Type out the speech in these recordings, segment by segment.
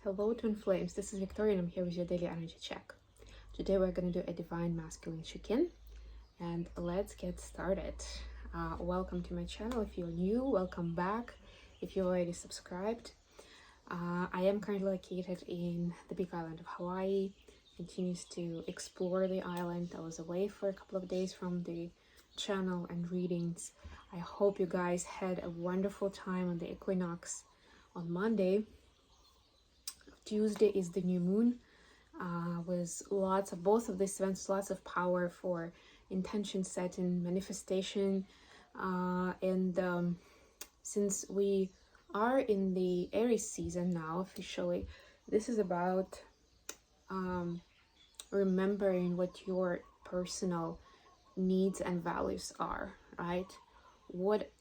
Hello Twin Flames, this is Victoria and I'm here with your daily energy check. Today we're going to do a divine masculine check-in and let's get started. Welcome to my channel. If you're new, welcome back. If you're already subscribed, I am currently located in the big island of Hawaii. Continues to explore the island. I was away for a couple of days from the channel and readings. I hope you guys had a wonderful time on the equinox on Monday. Tuesday is the new moon, with lots of both of these events, lots of power for intention setting, manifestation, and since we are in the Aries season now officially, this is about remembering what your personal needs and values are, right? What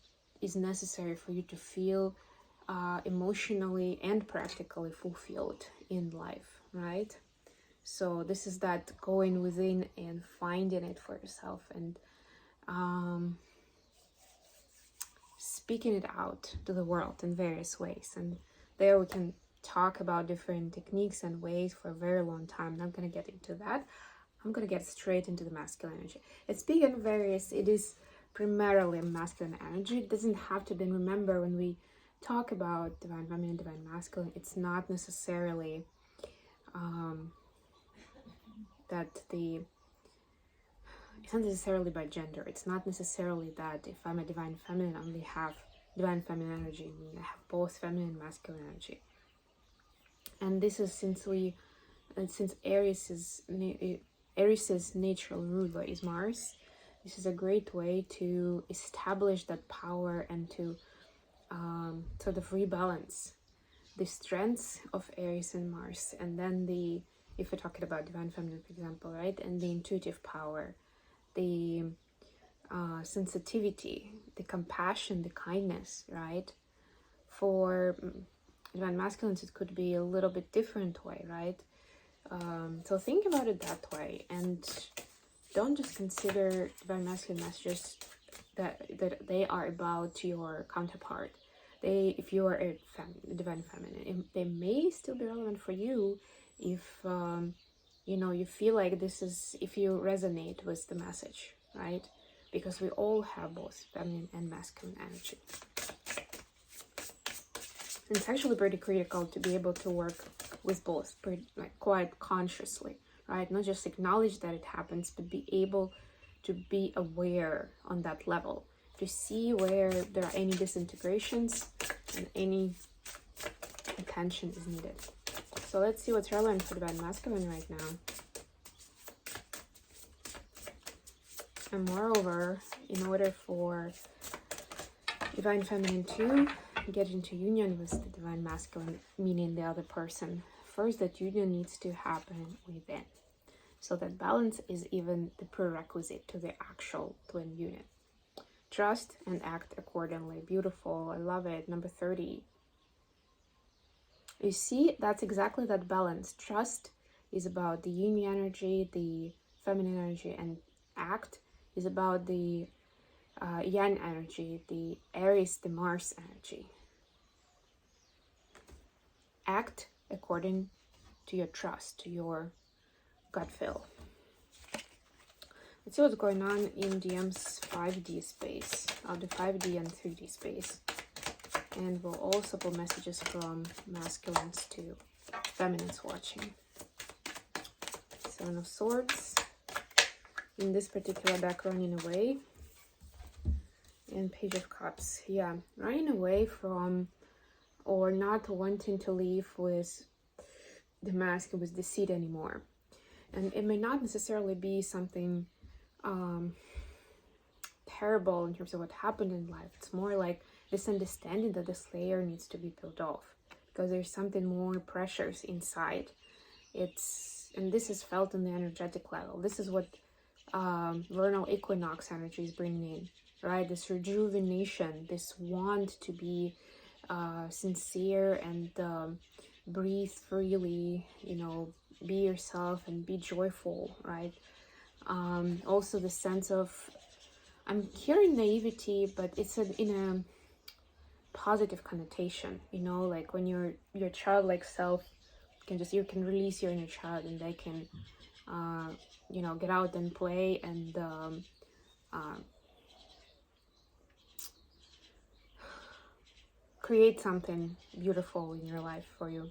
is necessary for you to feel emotionally and practically fulfilled in life, right? So this is that going within and finding it for yourself and speaking it out to the world in various ways. And there we can talk about different techniques and ways for a very long time. I'm not going to get into that. I'm going to get straight into the masculine energy. And speaking of various, it is primarily a masculine energy. It doesn't have to be. Remember, when we talk about divine feminine, divine masculine, it's not necessarily it's not necessarily by gender. It's not necessarily that if I'm a divine feminine, I only have divine feminine energy, meaning I have both feminine and masculine energy. And this is since Aries' natural ruler is Mars. This is a great way to establish that power and to sort of rebalance the strengths of Aries and Mars, and then if we're talking about divine feminine, for example, right, and the intuitive power, the sensitivity, the compassion, the kindness, right? For divine masculines, it could be a little bit different way, right? So think about it that way, and don't just consider divine masculine messages that they are about your counterpart. If you are a divine feminine, they may still be relevant for you if you feel like this is, if you resonate with the message, right? Because we all have both feminine and masculine energy. And it's actually pretty critical to be able to work with both, quite consciously, right? Not just acknowledge that it happens, but be able to be aware on that level, to see where there are any disintegrations and any attention is needed. So let's see what's relevant for divine masculine right now. And moreover, in order for divine feminine to get into union with the divine masculine, meaning the other person, first that union needs to happen within. So that balance is even the prerequisite to the actual twin union. Trust and act accordingly. Beautiful. I love it. Number 30. You see, that's exactly that balance. Trust is about the yin energy, the feminine energy, and act is about the yang energy, the Aries, the Mars energy. Act according to your trust, to your gut feel. Let's see what's going on in DM's 5D space, the 5D and 3D space. And we'll also pull messages from masculines to feminines watching. Seven of Swords. In this particular deck, running away. And Page of Cups. Yeah, running away from or not wanting to live with the mask, with the seed anymore. And it may not necessarily be something terrible in terms of what happened in life. It's more like this understanding that this layer needs to be peeled off because there's something more precious inside. And this is felt on the energetic level. This is what vernal equinox energy is bringing in, right? This rejuvenation, this want to be sincere and breathe freely, be yourself and be joyful, right? Also the sense of, I'm hearing naivety, but it's in a positive connotation, like when your childlike self you can release your inner child, and they can you know, get out and play and create something beautiful in your life for you.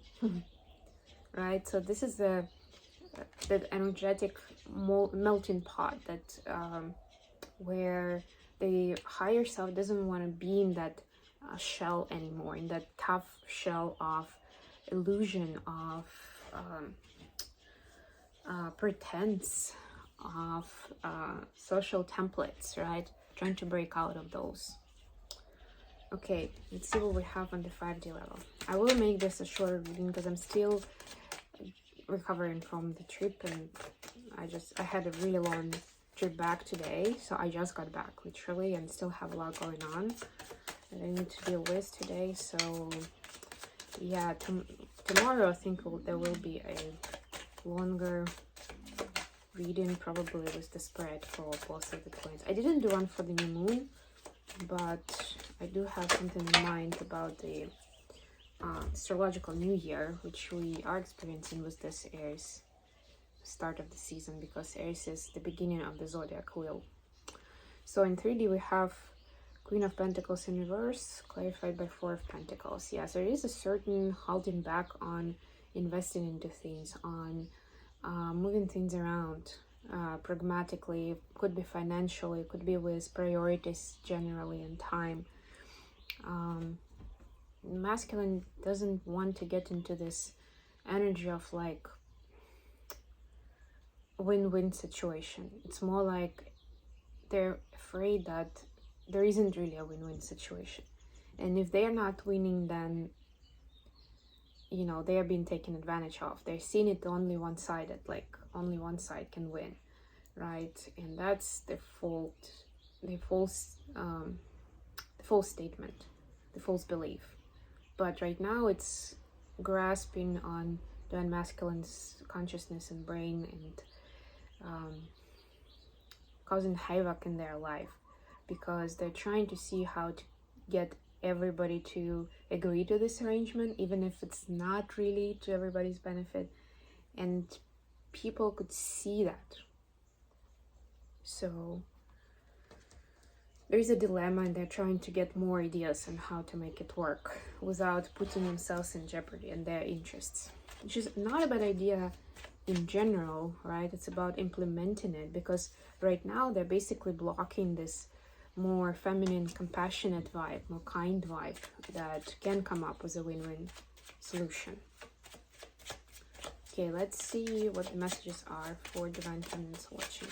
Right? So this is the that energetic melting pot that where the higher self doesn't want to be in that shell anymore, in that tough shell of illusion, of pretense, of social templates, right? Trying to break out of those. Okay, let's see what we have on the 5D level. I will make this a shorter reading because I'm still recovering from the trip, and I had a really long trip back today, so I just got back literally and still have a lot going on that I need to deal with today. So yeah, tomorrow I think there will be a longer reading, probably with the spread for both of the twins. I didn't do one for the new moon, but I do have something in mind about the astrological new year, which we are experiencing with this Aries start of the season, because Aries is the beginning of the zodiac wheel. So in 3D we have Queen of Pentacles in reverse, clarified by 4 of Pentacles. Yes, there is a certain holding back on investing into things, on moving things around pragmatically. Could be financially, could be with priorities generally and time. Masculine doesn't want to get into this energy of like win-win situation. It's more like they're afraid that there isn't really a win-win situation, and if they are not winning, then you know they are being taken advantage of. They're seeing it only one-sided, like only one side can win, right? And that's the false statement, the false belief. But right now it's grasping on the masculine's consciousness and brain, and causing havoc in their life, because they're trying to see how to get everybody to agree to this arrangement, even if it's not really to everybody's benefit, and people could see that. So there's a dilemma, and they're trying to get more ideas on how to make it work without putting themselves in jeopardy and their interests, which is not a bad idea in general, right? It's about implementing it, because right now they're basically blocking this more feminine, compassionate vibe, more kind vibe that can come up with a win-win solution. Okay, let's see what the messages are for divine feminines watching.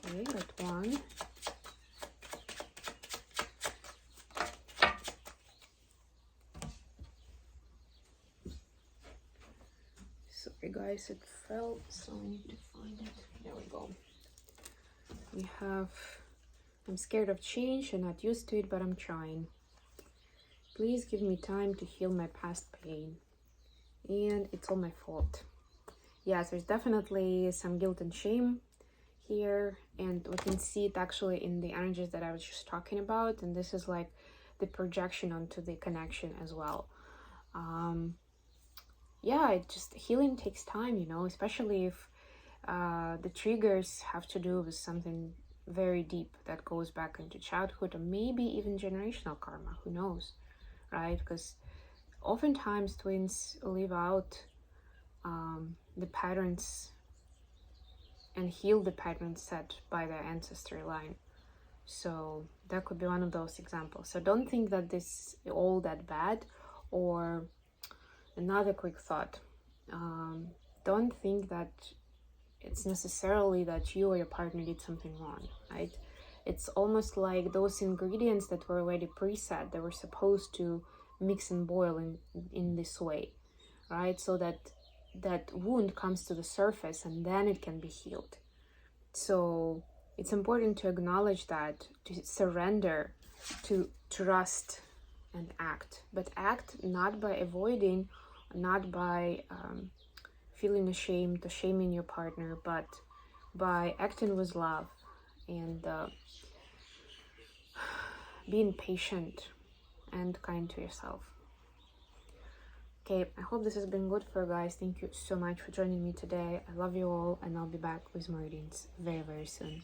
Okay, got one. Sorry guys, it fell, so I need to find it. There we go. We have, I'm scared of change and not used to it, but I'm trying. Please give me time to heal my past pain. And it's all my fault. Yes, there's definitely some guilt and shame here, and we can see it actually in the energies that I was just talking about, and this is like the projection onto the connection as well. Yeah, it just, healing takes time, you know, especially if the triggers have to do with something very deep that goes back into childhood, or maybe even generational karma, who knows, right? Because oftentimes twins live out the patterns and heal the patterns set by their ancestry line. So that could be one of those examples. So don't think that this is all that bad. Or another quick thought, don't think that it's necessarily that you or your partner did something wrong, right? It's almost like those ingredients that were already preset, they were supposed to mix and boil in this way, right? So that wound comes to the surface, and then it can be healed. So it's important to acknowledge that, to surrender, to trust and act. But act not by avoiding, not by feeling ashamed or shaming your partner, but by acting with love and being patient and kind to yourself. Okay, I hope this has been good for you guys. Thank you so much for joining me today. I love you all, and I'll be back with more readings very, very soon.